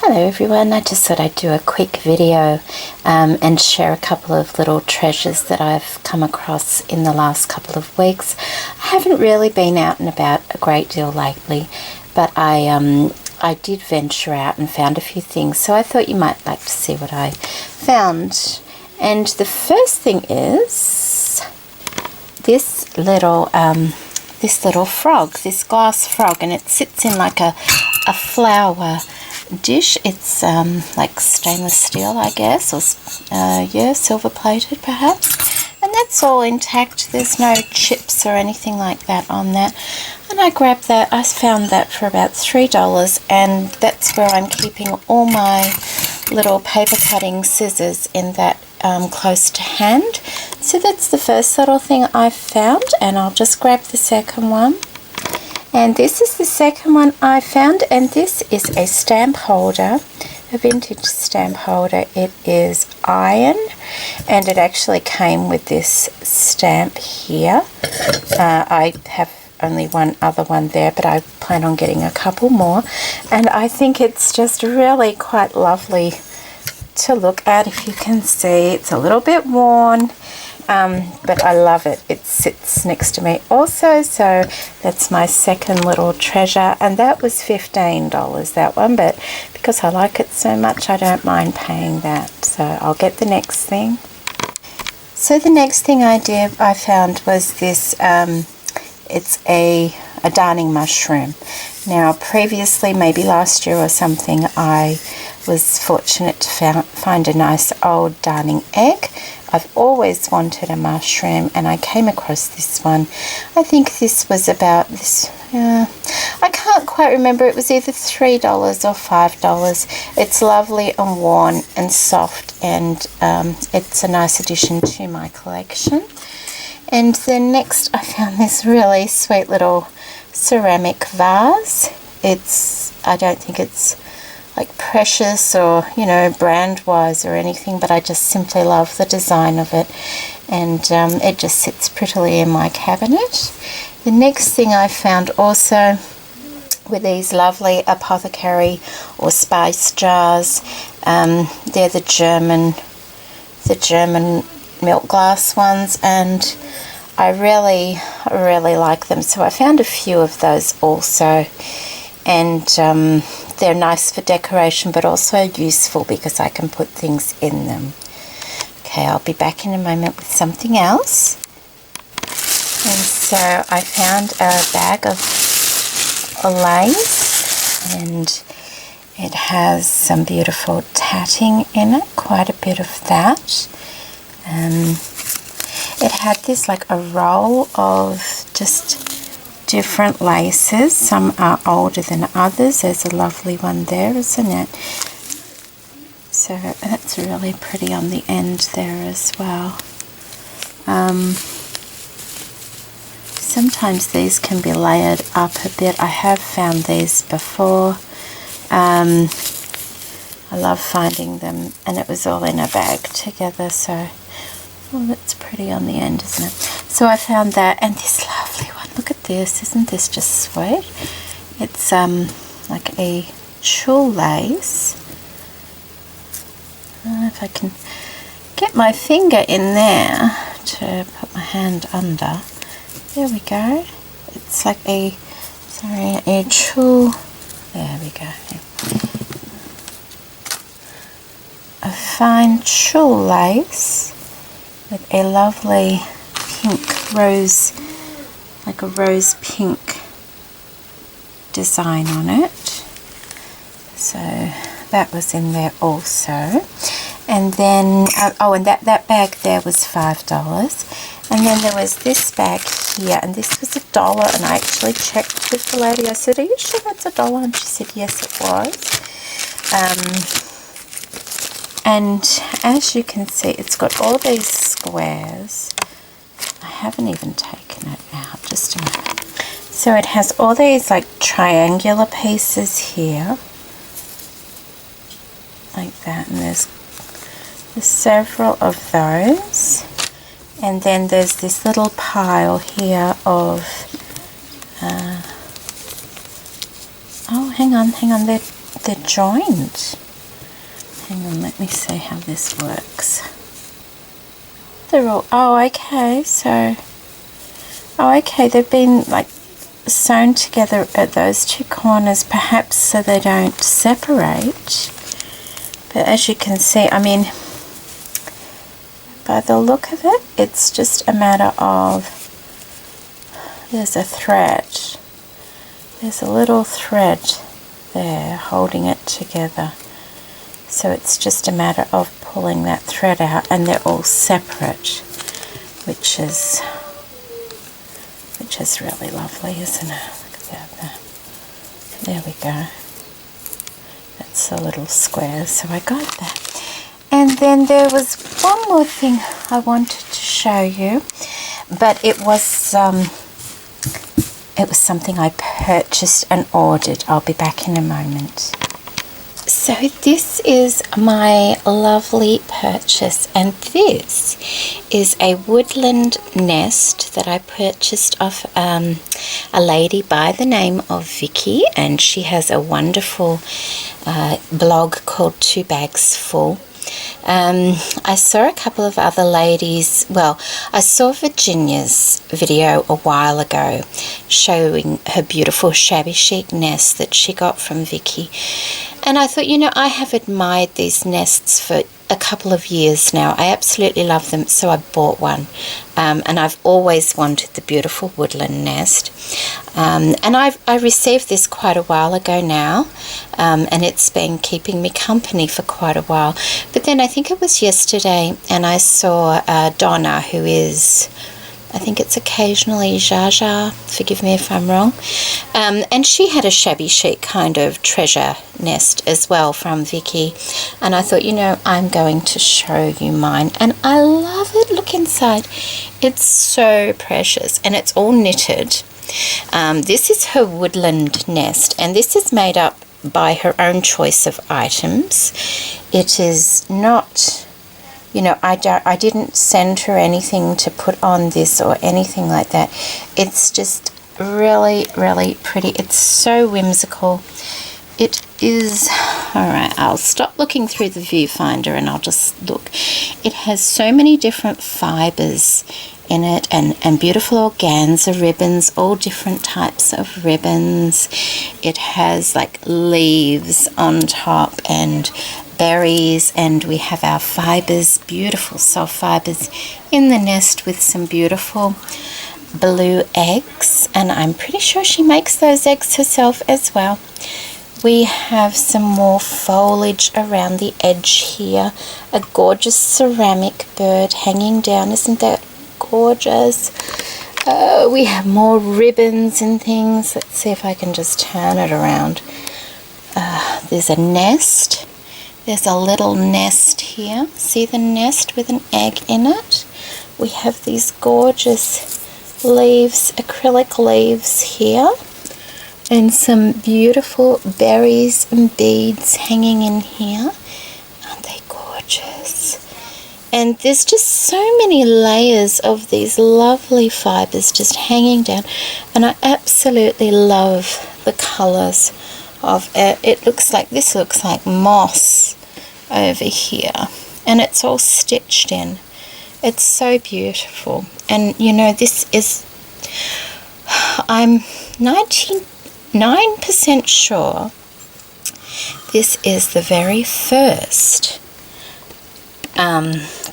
Hello everyone, I just thought I'd do a quick video and share a couple of little treasures that I've come across in the last couple of weeks. I haven't really been out and about a great deal lately, but I did venture out and found a few things, so I thought you might like to see what I found. And the first thing is this little frog, this glass frog, and it sits in like a flower dish. It's like stainless steel, I guess, or yeah, silver plated perhaps, and that's all intact. There's no chips or anything like that on that. And I grabbed that. I found that for about $3, and that's where I'm keeping all my little paper cutting scissors in that close to hand. So that's the first little thing I found, and I'll just grab the second one. And this is the second one I found, and this is a stamp holder, a vintage stamp holder. It is iron, and it actually came with this stamp here. I have only one other one there, but I plan on getting a couple more, and I think it's just really quite lovely to look at. If you can see, it's a little bit worn, but I love it. It sits next to me also, so that's my second little treasure, and that was $15, that one, but because I like it so much I don't mind paying that, so I'll get the next thing. So the next thing I found was this, it's a darning mushroom. Now previously, maybe last year or something, I was fortunate to find a nice old darning egg. I've always wanted a mushroom, and I came across this one. I think this was about this, I can't quite remember, it was either $3 or $5. It's lovely and worn and soft, and it's a nice addition to my collection. And then next I found this really sweet little ceramic vase. I don't think it's like precious or, you know, brand wise or anything, but I just simply love the design of it, and it just sits prettily in my cabinet. The next thing I found also were these lovely apothecary or spice jars. They're the German milk glass ones, and I really like them, so I found a few of those also, and they're nice for decoration but also useful because I can put things in them. Okay, I'll be back in a moment with something else. And so I found a bag of lace, and it has some beautiful tatting in it, quite a bit of that. It had this like a roll of just different laces. Some are older than others. There's a lovely one there, isn't it? So that's really pretty on the end there as well. Sometimes these can be layered up a bit. I have found these before. I love finding them, and it was all in a bag together, so oh, that's pretty on the end, isn't it? So I found that, and this lovely one. Look at this. Isn't this just sweet? It's like a tulle lace. I don't know if I can get my finger in there to put my hand under. There we go. It's like a tulle. There we go. A fine tulle lace with a lovely pink rose, like a rose pink design on it. So that was in there also. And then, and that bag there was $5. And then there was this bag here, and this was $1. And I actually checked with the lady. I said, "Are you sure that's $1?" And she said, yes, it was. And as you can see, it's got all these squares. I haven't even taken it out, just a minute. So it has all these like triangular pieces here, like that, and there's several of those. And then there's this little pile here of oh, hang on, they're they're joined. Hang on, let me see how this works. They're all, oh, okay, so, oh, okay, they've been like sewn together at those two corners, perhaps so they don't separate. But as you can see, I mean, by the look of it, it's just a matter of, there's a thread. There's a little thread there holding it together. So it's just a matter of pulling that thread out, and they're all separate, which is really lovely, isn't it? Look at that. There we go. That's a little square, so I got that. And then there was one more thing I wanted to show you, but it was something I purchased and ordered. I'll be back in a moment. So this is my lovely purchase, and this is a woodland nest that I purchased off a lady by the name of Vicky, and she has a wonderful blog called 2 Bags Full. I saw a couple of other ladies, well, I saw Virginia's video a while ago showing her beautiful shabby chic nest that she got from Vicky, and I thought, you know, I have admired these nests for a couple of years now. I absolutely love them, so I bought one, and I've always wanted the beautiful woodland nest, and I received this quite a while ago now, and it's been keeping me company for quite a while. But then I think it was yesterday, and I saw Donna, who is, I think it's occasionally Jaja, forgive me if I'm wrong, and she had a shabby chic kind of treasure nest as well from Vicky, and I thought, you know, I'm going to show you mine, and I love it. Look inside, it's so precious, and it's all knitted. This is her woodland nest, and this is made up by her own choice of items. It is not, you know, I didn't send her anything to put on this or anything like that. It's just really, really pretty. It's so whimsical. It is, all right, I'll stop looking through the viewfinder and I'll just look. It has so many different fibers in it, and beautiful organza ribbons, all different types of ribbons. It has like leaves on top and berries, and we have our fibers, beautiful soft fibers in the nest with some beautiful blue eggs, and I'm pretty sure she makes those eggs herself as well. We have some more foliage around the edge here, a gorgeous ceramic bird hanging down. Isn't that gorgeous? We have more ribbons and things. Let's see if I can just turn it around. There's a nest. There's a little nest here. See the nest with an egg in it? We have these gorgeous leaves, acrylic leaves here, and some beautiful berries and beads hanging in here. Aren't they gorgeous? And there's just so many layers of these lovely fibers just hanging down, and I absolutely love the colors of it. It looks like, this looks like moss over here, and it's all stitched in. It's so beautiful. And you know, this is, I'm 99% sure this is the very first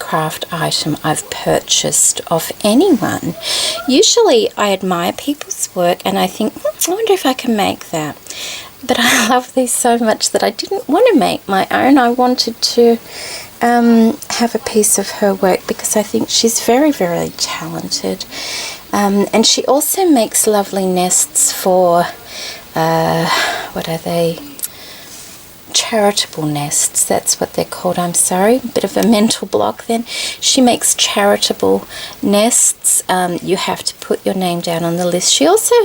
craft item I've purchased of anyone. Usually I admire people's work and I think, I wonder if I can make that. But I love these so much that I didn't want to make my own. I wanted to have a piece of her work because I think she's very, very talented. And she also makes lovely nests for, what are they? Charitable nests, that's what they're called. I'm sorry, bit of a mental block then. She makes charitable nests. You have to put your name down on the list. She also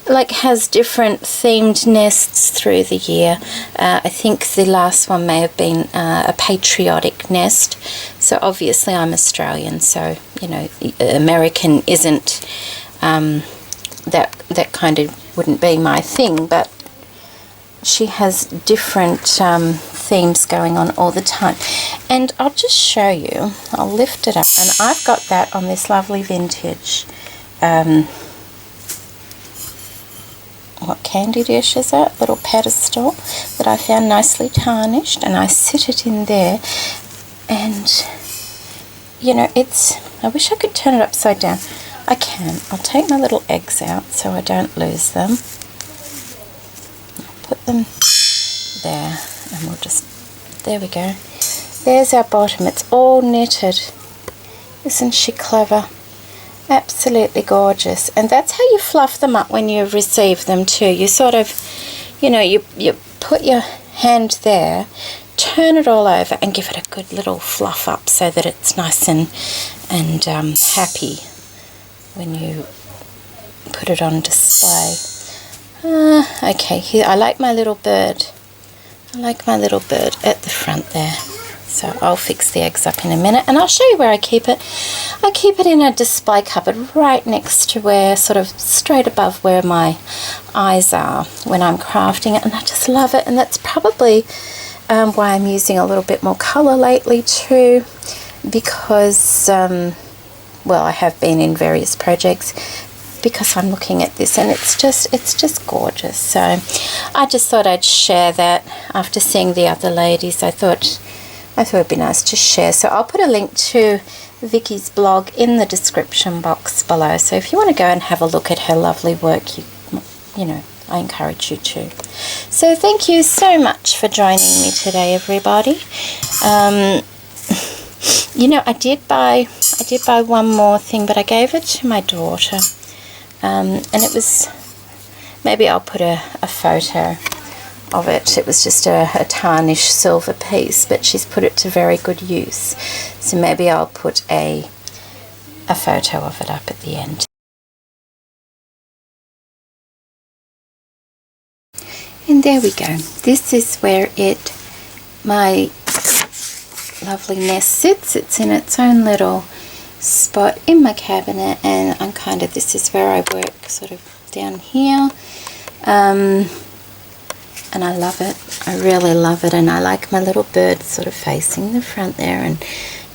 has different themed nests through the year. I think the last one may have been a patriotic nest. So obviously I'm Australian, so you know, American isn't that kind of wouldn't be my thing, but she has different themes going on all the time. And I'll just show you. I'll lift it up, and I've got that on this lovely vintage what candy dish is it? Little pedestal that I found nicely tarnished, and I sit it in there. And you know, it's, I wish I could turn it upside down. I can. I'll take my little eggs out so I don't lose them. I'll put them there, and we'll just, there we go. There's our bottom. It's all knitted. Isn't she clever? Absolutely gorgeous. And that's how you fluff them up when you receive them too. You sort of, you know, you put your hand there, turn it all over, and give it a good little fluff up so that it's nice and happy when you put it on display. Okay, here, I like my little bird. I like my little bird at the front there. So I'll fix the eggs up in a minute, and I'll show you where I keep it. I keep it in a display cupboard right next to where, sort of straight above where my eyes are when I'm crafting it, and I just love it. And that's probably why I'm using a little bit more colour lately too, because well, I have been in various projects, because I'm looking at this and it's just gorgeous. So I just thought I'd share that after seeing the other ladies. I thought it'd be nice to share. So I'll put a link to Vicky's blog in the description box below. So if you want to go and have a look at her lovely work, you know, I encourage you to. So thank you so much for joining me today, everybody. You know, I did buy one more thing, but I gave it to my daughter, and it was, maybe I'll put a photo of it. It was just a tarnished silver piece, but she's put it to very good use. So maybe I'll put a photo of it up at the end. And there we go. This is where my lovely nest sits. It's in its own little spot in my cabinet, and I'm this is where I work, sort of down here. And I love it. I really love it, and I like my little bird sort of facing the front there, and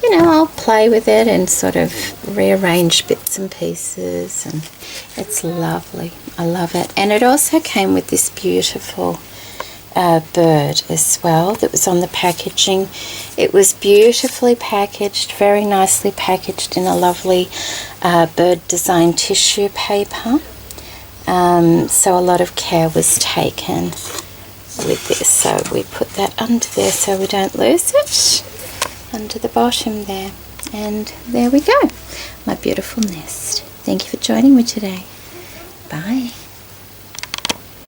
you know, I'll play with it and sort of rearrange bits and pieces, and it's lovely. I love it. And it also came with this beautiful bird as well that was on the packaging. It was beautifully packaged, very nicely packaged in a lovely bird design tissue paper. So a lot of care was taken with this. So we put that under there so we don't lose it, under the bottom there. And there we go, my beautiful nest. Thank you for joining me today. Bye.